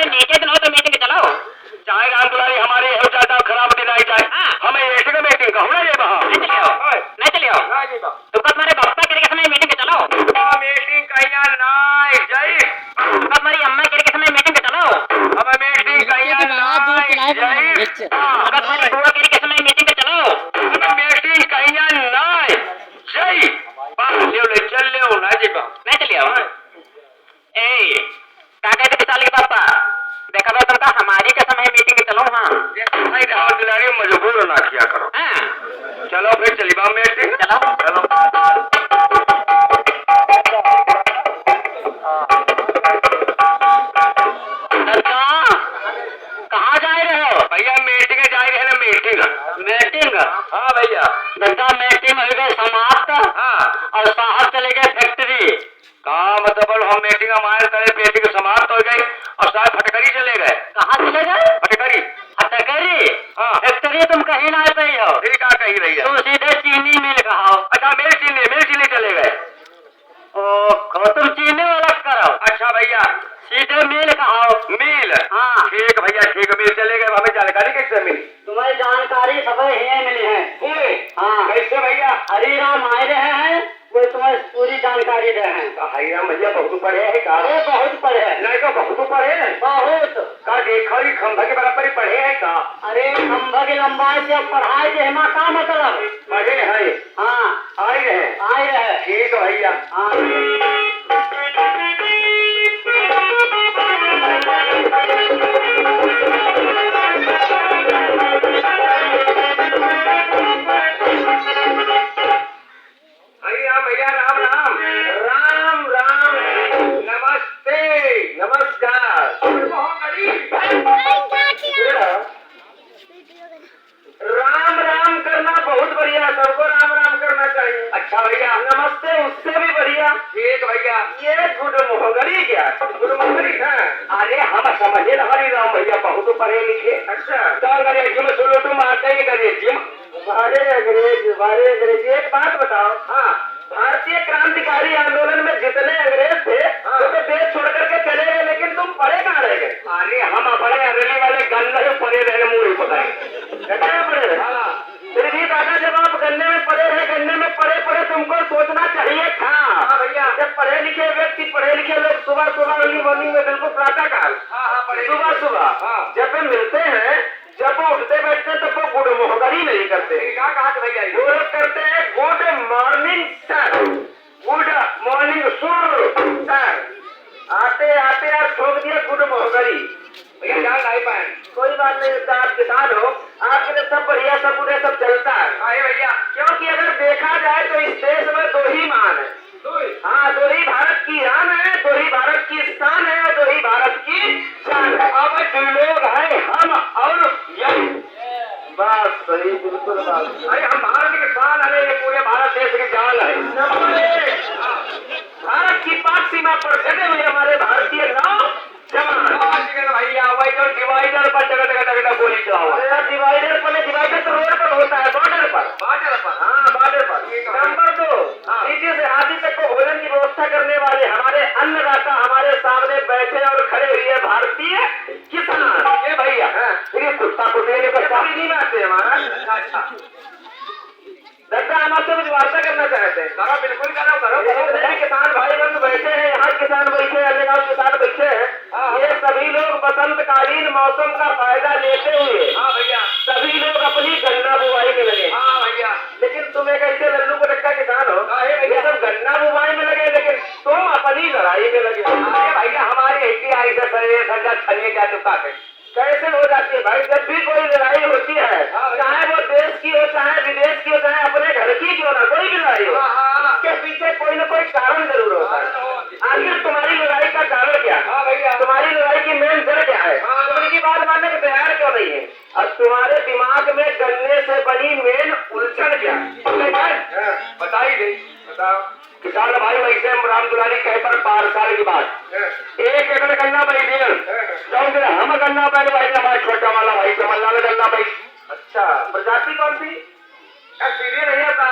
अरे नीचे दिन हो तो मीटिंग चलो। चाहे राम दुलारी हमारे हो जाता खराब दिन आई जाए। हाँ। हमें ऐसे का मीटिंग का होना ये वहाँ नहीं चलियो तुम तुम्हारे बापा के समय मीटिंग चलो। मीटिंग कहिया नाई जय तुम्हारी अम्मा के समय मीटिंग चलो। हमें मीटिंग कहिया नाई जय तुम्हारी बुआ के समय मीटिंग चलो। हमें मीटिंग कहिया नाई जय बाप ले चल ले ना जी बा नहीं चलियो। ए क्या कहते विशाल के पापा देखा भाई तुमका हमारी के समय मीटिंग चलो। हाँ नहीं राम दुलारी मजबूर ना किया करो। हाँ चलो फिर चली बा मीटिंग चलो। चलो कहाँ जा रहे हो भैया मीटिंग जा रहे हैं ना मीटिंग मीटिंग। हाँ भैया दत्ता मीटिंग हो गई समाप्त हाँ और साहब चले गए फैक्ट्री। कहा मतलब हम मीटिंग हमारे तरह मीटिंग समाप्त हो गई और साहब फटकरी चले गए। कहाँ चले गए फटकरी फटकरी। हाँ फैक्ट्री तुम कहीं ना गई हो। ठीक क्या कही भैया तुम सीधे चीनी मिल कहो। अच्छा मिल चीनी चले गए। ओ तुम चीनी वाला करो। अच्छा भैया सीधे मिल कहो। मिल हाँ ठीक भैया ठीक मिल चले गए। हमें जानकारी कैसे मिली? तुम्हारी जानकारी सब यही मिली है। हाँ कैसे भैया? हरिराम आए रहे हैं वो तुम्हें पूरी जानकारी दे हैं। हरिराम भैया बहुत पढ़े है का? अरे बहुत पढ़े नहीं तो बहुत पढ़े है बहुत का देखा ही खंभा के बराबर ही पढ़े है का? अरे खंभा की लंबाई से पढ़ाई के हमा का मतलब पढ़े है। हाँ आए रहे ठीक भैया। हाँ हरिराम भैया राम राम राम राम नमस्ते नमस्कार। राम राम करना बहुत बढ़िया सबको राम राम करना चाहिए। अच्छा भैया नमस्ते उससे भी बढ़िया। ठीक भैया ये गुड मोहगरी क्या गुड मोहगरी है? अरे हम समझे ना हरिराम भैया बहुत पढ़े लिखे। अच्छा तो अंग्रेजी में सुनो तुम आते ही अंग्रेजी बारे अंग्रेजी एक बात बताओ। हाँ भारतीय क्रांतिकारी आंदोलन में जितने अंग्रेज थे वो तो देश छोड़ करके चले गए लेकिन तुम पढ़े कहाँ रह गए? अरे हम अपने अरेली वाले गन्ने पढ़े रहे मुँह पकाए गन्ने में पढ़े रहे। फिर भी दादा जब आप गन्ने में पढ़े रहे गन्ने में पढ़े तुमको सोचना चाहिए था। भैया जब पढ़े लिखे व्यक्ति पढ़े लिखे लोग सुबह अर्ली मॉर्निंग में बिल्कुल प्रातः काल सुबह जब वे मिलते हैं जब वो उठते बैठते हैं तब वो गुड मोहगरी नहीं करते। क्या कहा भैया? वो लोग करते हैं good morning sir good morning sir. आते यार ठोक दिया गुड मोहगरी। भैया क्या नहीं पाए कोई बात नहीं। आप किसान हो आपके लिए सब बढ़िया सब बुरे सब चलता है। भैया क्योंकि अगर देखा जाए तो इस देश में दो ही मान है। हाँ दो ही भारत की रान है दो ही भारत की शान है और दो ही भारत की शान है। अब दो लोग हैं हम और यही बात सही बिल्कुल बात। अरे हम भारत की शान है ये पूरे भारत देश की जान है। भारत की पाक सीमा पर खड़े हुए हमारे भारतीय नाव जवान भैया वही तो डिवाइडर पर जगह गोली चलाओ। डिवाइडर तो रोड पर होता है बॉर्डर पर। हाँ बॉर्डर पर। नंबर 2 नीचे से हाथी तक को भोजन की व्यवस्था करने वाले हमारे अन्नदाता हमारे सामने बैठे और खड़े हुए भारतीय किसान। ये भैया फिर कुत्ता कुत्ते नहीं आते हमारा। दत्ता हम आपसे कुछ वार्ता करना चाहते हैं। करो बिल्कुल करो। किसान भाई बंधु बैठे हैं यहाँ किसान बैठे हैं अन्य गाँव किसान बैठे हैं। ये सभी लोग बसंतकालीन मौसम का फायदा लेते हुए भैया सभी लोग अपनी गन्ना बुवाई में लगे। हाँ भैया लेकिन तुम एक ऐसे लल्लू को रखा किसान हो ये सब गन्ना बुवाई में लगे लेकिन तुम अपनी लड़ाई में लगे। भैया हमारी ऐसी सजा छनिए जा चुका है। कैसे हो जाती है भाई? जब भी कोई लड़ाई होती है चाहे वो देश की हो चाहे विदेश की हो चाहे अपने घर की क्यों ना कोई भी लड़ाई हो इसके पीछे कोई ना कोई कारण जरूर होता है। आखिर तुम्हारी लड़ाई का कारण क्या है? तुम्हारी लड़ाई की मेन जड़ क्या है? तुम उनकी बात मानने को तैयार क्यों नहीं है? और तुम्हारे दिमाग में गन्ने से बनी मेन उलझन क्या है? बताई गई बताओ। किसान भाई वैसे राम दुलारी कहे पर 5 साल की बात 1 एकड़ गन्ना भाई दिया हम गन्ना बैल भाई हमारा छोटा वाला भाई चमल्ला में गन्ना भाई। अच्छा प्रजाति कौन सी? सीधे नहीं आता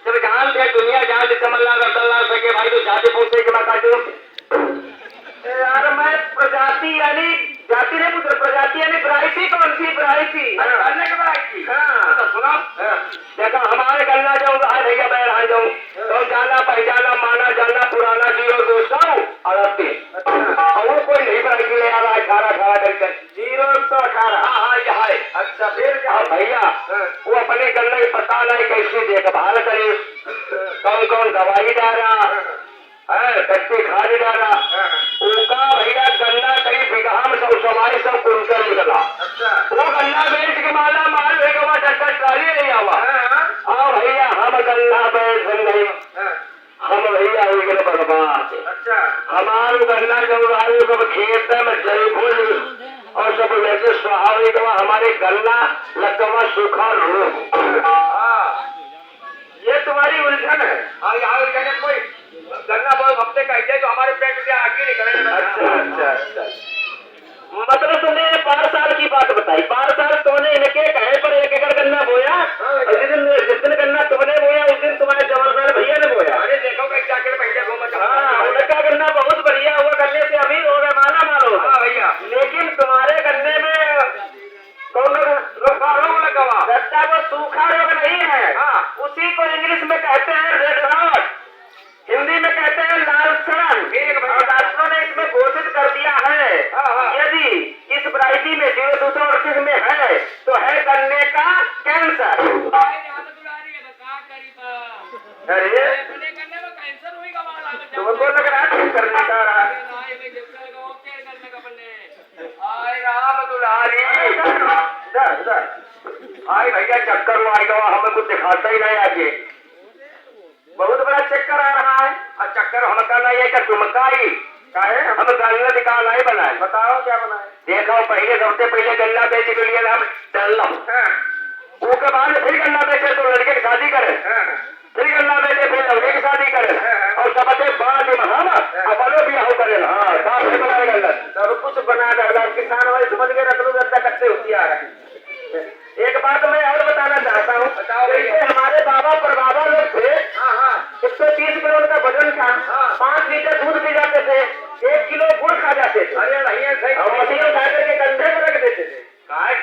जब जान दे दुनिया जान चमल्ला गल्ला सके भाई तो जाते पहुंचे के बात यार मैं प्रजाति यानी जाना पहचाना माना जाना पुराना 0238। और कोई नहीं बनाई ले आ रहा है 18 करके 0118। हाँ हाँ ये है। अच्छा फिर क्या भैया वो अपने गन्ने की पता नहीं कैसी देखभाल करे, कौन कौन दवाई डाला है, कच्ची खाद डाला, उनका भैया गन्ना कई बीघा में 100 कुंटल निकला। वो गन्ना बेच के माला माल डॉक्टर ट्राली नहीं आवा। हाँ भैया हम गन्ना बेच नहीं, हम भैया हो गए बर्बाद। अच्छा हमारे गन्ना जब आए जब खेत में जयपुर और सब वैसे स्वाभाविक हमारे गन्ना लगवा सूखा रोग। ये तुम्हारी उलझन है। हाँ यहाँ उलझन है, कोई गन्ना बहुत हफ्ते का है तो हमारे पेट से आगे निकलेगा। अच्छा अच्छा अच्छा मतलब तुमने 5 साल की बात बताई। 5 साल तुमने इनके कहे पर 1 एकड़ गन्ना बोया और जिस दिन गन्ना तुमने बोया उस दिन तुम्हारे जबरदार भैया ने बोया। अरे देखो जाकर भैया उनका गन्ना बहुत बढ़िया हुआ, गन्ने से अमीर हो गया, माला माल हो गया भैया। लेकिन तुम्हारे गन्ने में कौन रोग लगा? गद्दा वो सूखा रोग नहीं है। उसी को इंग्लिश में कहते हैं रेड रॉट, हिंदी में कहते हैं लाल सड़न। और डॉक्टरों ने इसमें घोषित कर दिया है यदि इस वैरायटी में 0238 में है तो है गन्ने का कैंसर। अरे तुमको लग रहा है करने का आई भैया चक्कर में आएगा, हमें कुछ दिखाता ही नहीं आगे। बहुत बड़ा चक्कर आ रहा है। और चक्कर हमका नहीं है, तुमका ही हम गन्ना निकाल आए बनाए। बताओ क्या बनाए? देखो पहले सबसे पहले गन्ना बेच के लिए हम डालना, उसके बाद फिर गन्ना बेचे तो लड़के की शादी करे, फिर गन्ना बेचे फिर लड़के की शादी करे और सबसे बाद में हम अपनो भी आओ करे। हाँ गन्ना सब कुछ बना डाला। किसान वाले समझ के रख लो गन्ना कट्टे होती आ रहा है। एक बात मैं और बताना चाहता हूँ, जैसे हमारे बाबा परबाबा लोग थे 130 किलो उनका वजन था, 5 लीटर दूध पी जाते थे, 1 किलो गुड़ खा जाते थे और मशीन उठा करके कंधे पर रख देते थे।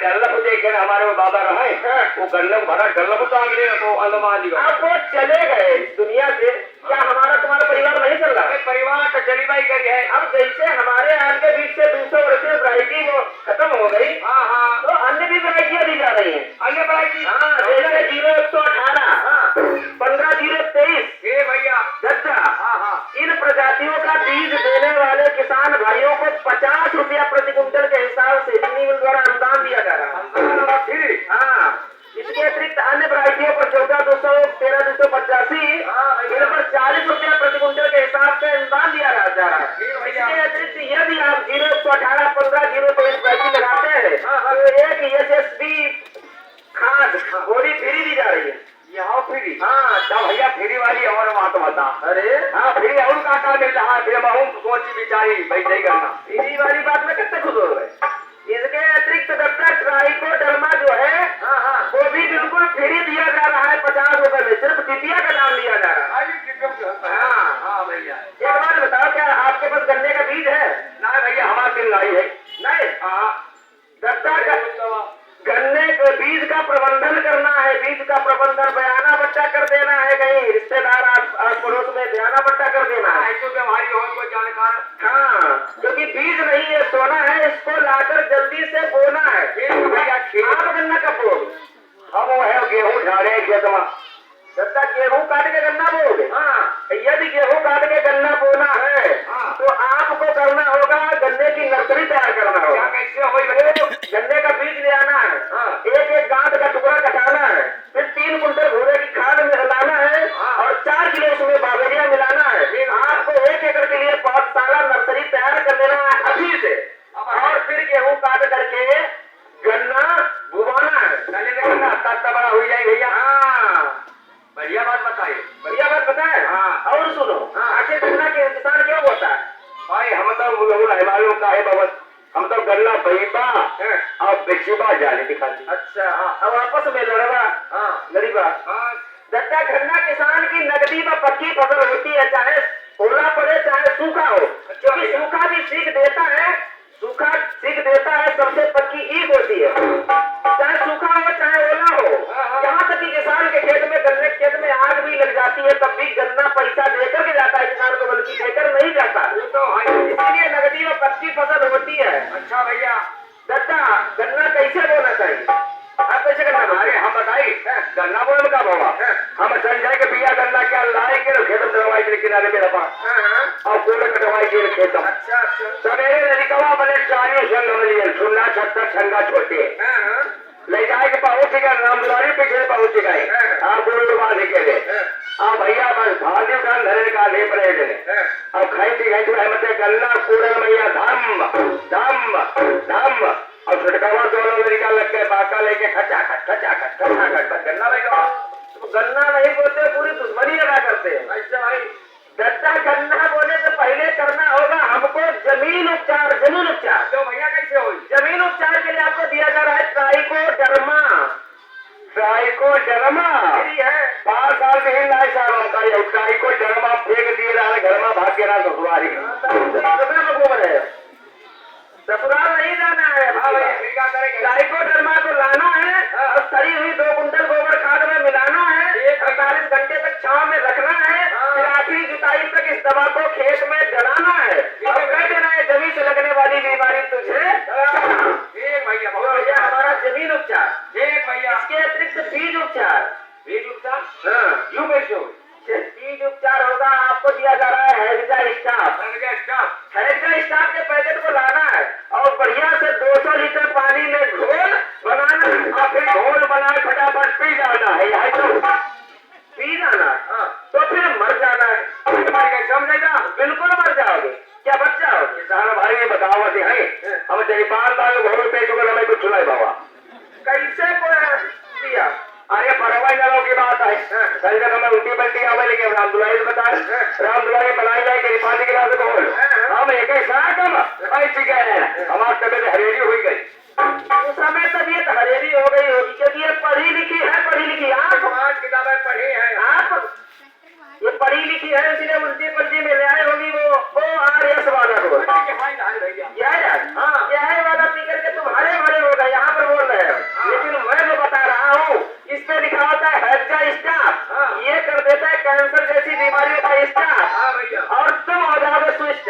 डल्लप देखे हमारे वो बाबा रहे वो गल्लप भरा डल्लप तो आगे अब वो चले गए दुनिया से। क्या हमारा तुम्हारा परिवार नहीं चल रहा है? परिवार तो चली भाई करी है। अब जैसे हमारे आपके बीच से 200 वर्षीय वैरायटी वो खत्म हो गई, तो अन्य भी वैरायटियां दी जा रही है। अन्य वैरायटी जैसे 0118, 15-023 भैया दद्दा, इन प्रजातियों का बीज देने वाले किसान भाइयों को 50 रुपया प्रति कुंटल के हिसाब से चीनी मिल द्वारा अनुदान दिया जा रहा है। हाँ इसके अतिरिक्त अन्य वैरायटियों पर 14,200, 13,285 इन पर 40 रुपया प्रति कुंटल के हिसाब से अनुदान दिया जा रहा है। इसके अतिरिक्त यदि आप 0118, 15-023 वैरायटी लगाते हैं तो एक SSB खाद गोली फ्री दी जा रही है। यहाँ फ्री? हाँ तब भैया फ्री वाली और बात बता। अरे हाँ फ्री और का मिल रहा है, सोची बिचारी वैसे ही करना। फ्री वाली बात में कितने खुश हो गए। इसके अतिरिक्त ट्राइकोडर्मा जो है वो भी बिल्कुल फ्री दिया जा रहा है 50 रुपए में, सिर्फ टिटिया का दाम लिया जा रहा है। हाँ भैया एक बात बताओ, क्या आपके पास गन्ने का बीज है? नहीं भैया हमारे दिन लाई है। नहीं दत्ता गन्ने के बीज का प्रबंधन करना है, बीज का प्रबंधन बयाना बट्टा कर देना है, कहीं रिश्तेदार आस पड़ोस में बयाना बट्टा कर देना है हमारी हो कोई जानकार। हाँ क्योंकि बीज नहीं है सोना है, इसको लाकर जल्दी से बोना है। आप गन्ना कब बोगे? हम वो है गेहूँ झाड़े खेत में दत्ता गेहूँ काट के गन्ना बोगे। यदि गेहूँ काट के गन्ना बोना है तो आपको करना होगा गन्ने की नर्सरी तैयार करना होगा। कैसे हो? गन्ने का बीज ले आना है, एक गांठ का टुकड़ा कटाना है, फिर 3 कुंटल घोड़े की खाद मिलाना है और 4 किलो उसमें बावरिया मिलाना है। आपको 1 एकड़ के लिए पौधशाला नर्सरी तैयार कर लेना है अभी से, और फिर गेहूँ काट करके गन्ना बुवाना है। गन्ना तक बड़ा हो जाए भैया। बढ़िया बात बताइए, बढ़िया बात बताए। और सुनो आखिर गन्ना के किसान क्यों होता है? भाई हम तो मालूम का है बाबा, हम तो गन्ना बहीबा और बेचीबा जाने दिखाती। अच्छा अब आपस में लड़ीबा। दत्ता गन्ना किसान की नकदी व पक्की फसल होती है, चाहे ओला पड़े चाहे सूखा हो, क्योंकि सूखा भी सीख देता है, सूखा सीख देता है सबसे पक्की ईख होती है। चाहे सूखा हो चाहे ओला हो, यहाँ तक कि किसान के खेत में गन्ने के खेत में आग भी लग जाती है तब भी गन्ना पैसा है। अच्छा भैया, दत्ता गन्ना कैसे बोना चाहिए? आप कैसे करना? अरे हम बताइए, गन्ना बोने में क्या होगा? हम संजय के बिया गन्ना क्या लाई के खेत में दवाई के किनारे मेरे पास और पूरे में दवाई के खेत में। अच्छा अच्छा। सवेरे लड़िकवा बने चारियों संग हम लिए सुनना छत्ता छंगा छोटे ले जाए के पहुंच गए रामदुलारी पीछे पहुंच गए। आप बोल बांध के ले अब भैया बस भाजी का धरे का ले पड़े अब खाई थी मत गन्ना पूरे मैया धम धम धम और छुटकावा दोनों लड़का लग के बाका लेके खचा खट बस गन्ना लगा। तो गन्ना नहीं बोलते पूरी दुश्मनी लगा करते हैं। अच्छा भाई दत्ता गन्ना बोले तो पहले करना होगा हमको जमीन उपचार। जमीन उपचार तो भैया कैसे हो? जमीन उपचार के लिए आपको दिया जा रहा है ट्राइकोडर्मा। ट्राइकोडर्मा है 5 साल में ही लाए साहब का ये ट्राइकोडर्मा फेंक दिए रहा घर में भाग के रहा ससुरारी गोबर है ससुराल नहीं जाना है। ट्राइकोडर्मा को लाना है और सड़ी हुई 2 कुंटल गोबर खाद में मिलाना है। 48 घंटे तक छांव में रखना है। फिर आखिरी जुताई तक इस दवा को खेत में जलाना है और कह देना है जमीन से लगने वाली बीमारी तुझे भैया हमारा जमीन उपचार। भैया इसके अतिरिक्त बीज उपचार। बीज उपचार हाँ यूं कैसे हो? बीज उपचार होगा आपको दिया जा रहा है हेक्सा स्टाफ। हेक्सा स्टाफ के पैकेट को लाना है और बढ़िया से 200 लीटर पानी में घोल बनाना और फिर घोल बनाए फटाफट पी जाना है। यही तो पी जाना तो फिर मर जाना है। समझेगा? बिल्कुल मर जाओगे। क्या बच जाओगे? सारा भाई ये बतावट है हम जयपाल लाल घोल पे चुके हमें कुछ सुनाई बाबा कैसे दिया। अरे परवाई नालों की बात है संजय हमें उल्टी बल्टी आवे लेकिन रामदुलाई बताए रामदुलाई बनाई जाए कि पानी गिलास घोल हम एक ही साथ हम ऐसी गए हमारी तबियत हरेरी हुई गई। उस समय तबियत हरेरी हो गई होगी क्योंकि ये पढ़ी लिखी है। पढ़ी लिखी आप 5 किताबें पढ़ी है आप ये पढ़ी लिखी है इसलिए उल्टी पल्टी में ले आए होगी वो RS वाला को यह वाला पी करके तुम हरे भरे हो गए यहाँ पर बोल रहे हो। लेकिन मैं जो बता रहा हूँ इस पे लिखा होता है हेक्सा स्टाफ। ये कर देता है कैंसर जैसी बीमारियों का स्टाफ और तुम हो जाओगे स्विच।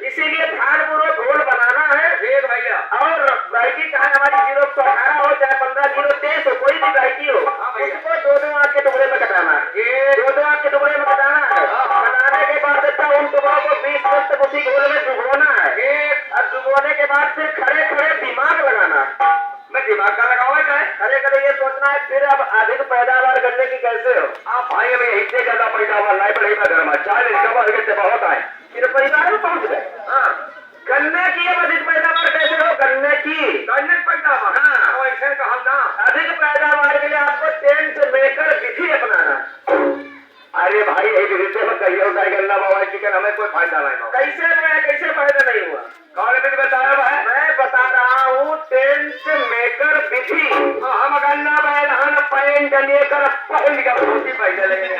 इसीलिए ध्यानपूर्वक घोल बनाना है भैया और गायकी चाहे हमारी 018 हो चाहे 15-023 हो कोई भी गायकी हो उसको 2-2 आंख के टुकड़े में कटाना है। 2-2 आंख के टुकड़े में कटाना है। कटाने के बाद उन टुकड़ों को 20 मिनट तक उसी घोल में डुबोना है और डुबोने के बाद फिर खड़े खड़े दिमाग लगाना है। मैं दिमाग का लगाऊंगा क्या? खड़े खड़े ये सोचना है फिर अब अधिक पैदावार करने की कैसे हो आप भाई हमें इससे ज्यादा पैदावार नहीं पड़ेगा घर में 40 बहुत आए फिर परिवार में पहुंच गए। गन्ने की अब अधिक पैदावार कैसे हो? गन्ने की पैदावार हाँ ऐसे कहा ना अधिक पैदावार के लिए आपको टेंट मेकर विधि अपनाना। अरे भाई एक विधि में कहिए होता है गन्ना बाबा चिकन हमें कोई फायदा नहीं हुआ। कैसे फायदा नहीं हुआ? कौन विधि बताया भाई? मैं बता रहा हूँ टेंट मेकर विधि। हम गन्ना बैलहन पैंट लेकर पहन का धोती पैसे लेंगे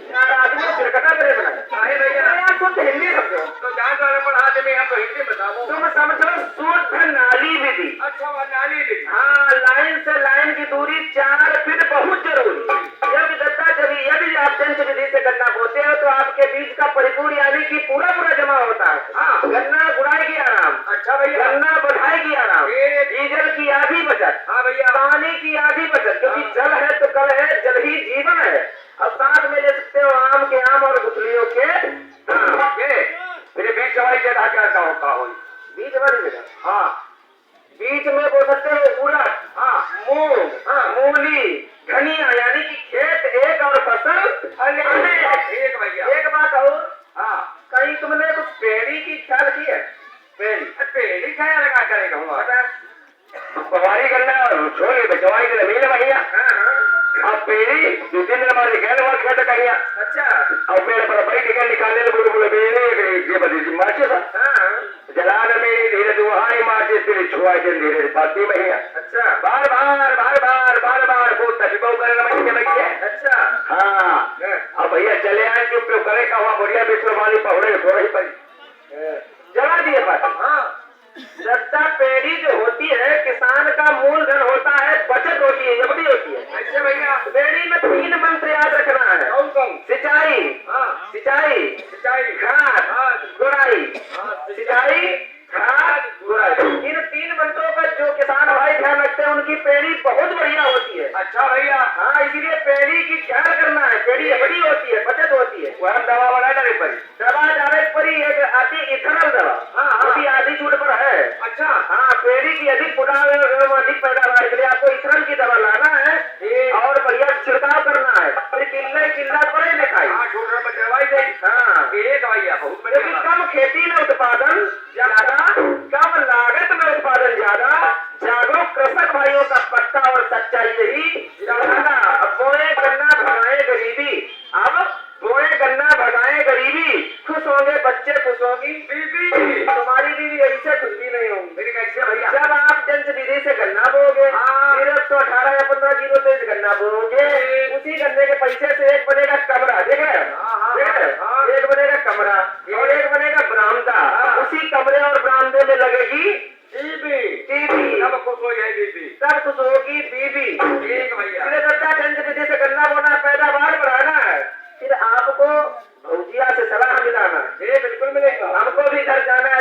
यार आदमी सिरकटा करे बनाए भैया यार शुद्ध हिंदी समझो तो जान वाले पढ़ा दे मैं हमको हिंदी बताऊं तुम समझो शुद्ध नाली विधि। अच्छा वो नाली विधि हाँ लाइन से लाइन की दूरी 4 फीट बहुत जरूरी। जब दत्ता यदि आप टेंट विधि से गन्ना बोते हो तो आपके बीज का परिपूर्ण यानी कि पूरा जमा होता है। हाँ गन्ना गुड़ाएगी आराम। अच्छा भैया गन्ना बढ़ाएगी आराम। डीजल की आधी बचत। हाँ भैया पानी की आधी बचत क्योंकि जल है तो कल है जल ही जीवन है और साथ में ले सकते हो आम के आम और गुठलियों के फिर बीज सवारी के क्या होता हो बीज वाली जगह हाँ बीज में बोल सकते हो उड़द हाँ मूंग हाँ मूली धनिया यानी कि खेत एक और फसल एक भैया। एक बात और हाँ कहीं तुमने कुछ पेड़ी की ख्याल की है? पेड़ी ख्याल लगा करेगा पवारी करना छोड़ बचवाई के जमीन भैया अब पेड़ी 2-3 दिन हमारे गैर वहाँ खेत कहिया। अच्छा और मेरे पर बैठ के निकालने बोले बोले ये बदली माचे था जलान मेरी धीरे दुहाई माचे फिर छुआ के धीरे पाती भैया। अच्छा बार बार को तकबो करने में बैठे। अच्छा हाँ अब भैया चले आए कि उपयोग करे का हुआ बढ़िया विश्व वाली पहुड़े थोड़ा ही पड़ी जला दिए पास। हाँ दत्ता पेड़ी जो होती है किसान का मूलधन होता है बचत होती है जबड़ी होती है। अच्छा भैया पेड़ी में 3 मंत्र याद रखना है। कौन कौन? सिंचाई सिंचाई खाद गुड़ाई सिंचाई वह दवा वाला डाले परी दवा डाले परी एक आती इथेनॉल दवा हाँ अभी आधी छूट पर है अच्छा हाँ पेड़ी की अधिक पुटाव एवं अधिक पैदावार के लिए आपको इथेनॉल की दवा लाना है और बढ़िया छिड़काव करना है फिर किल्ला पड़े दिखाई हाँ छोटा दवाई दे हाँ एक भैया बहुत बढ़िया कम खेती में उत्पादन ज्यादा कम लागत में उत्पादन ज्यादा जागरूक कृषक भाइयों का पक्का और सच्चा यही ज्यादा बोए गन्ना भगाए गरीबी अब बोए गन्ना भगाए गरीबी खुश होंगे बच्चे खुश होगी बीबी तुम्हारी बीवी ऐसे खुश भी नहीं होंगी मेरी कैसे भैया जब आप जंच विधि से गन्ना बोगे फिर 118 या 15 गन्ना बोगे उसी गन्ने के पैसे से एक बनेगा कमरा देख रहे एक बनेगा कमरा और एक बनेगा बरामदा उसी कमरे और बरामदे में लगेगी टीवी सब खुश हो जाएगी बीबी सब खुश होगी बीबी ठीक भैया जंच विधि से गन्ना बोना पैदावार बढ़ाना है फिर आपको भौजिया से सलाह मिलाना ये बिल्कुल मिलेगा हमको भी घर जाना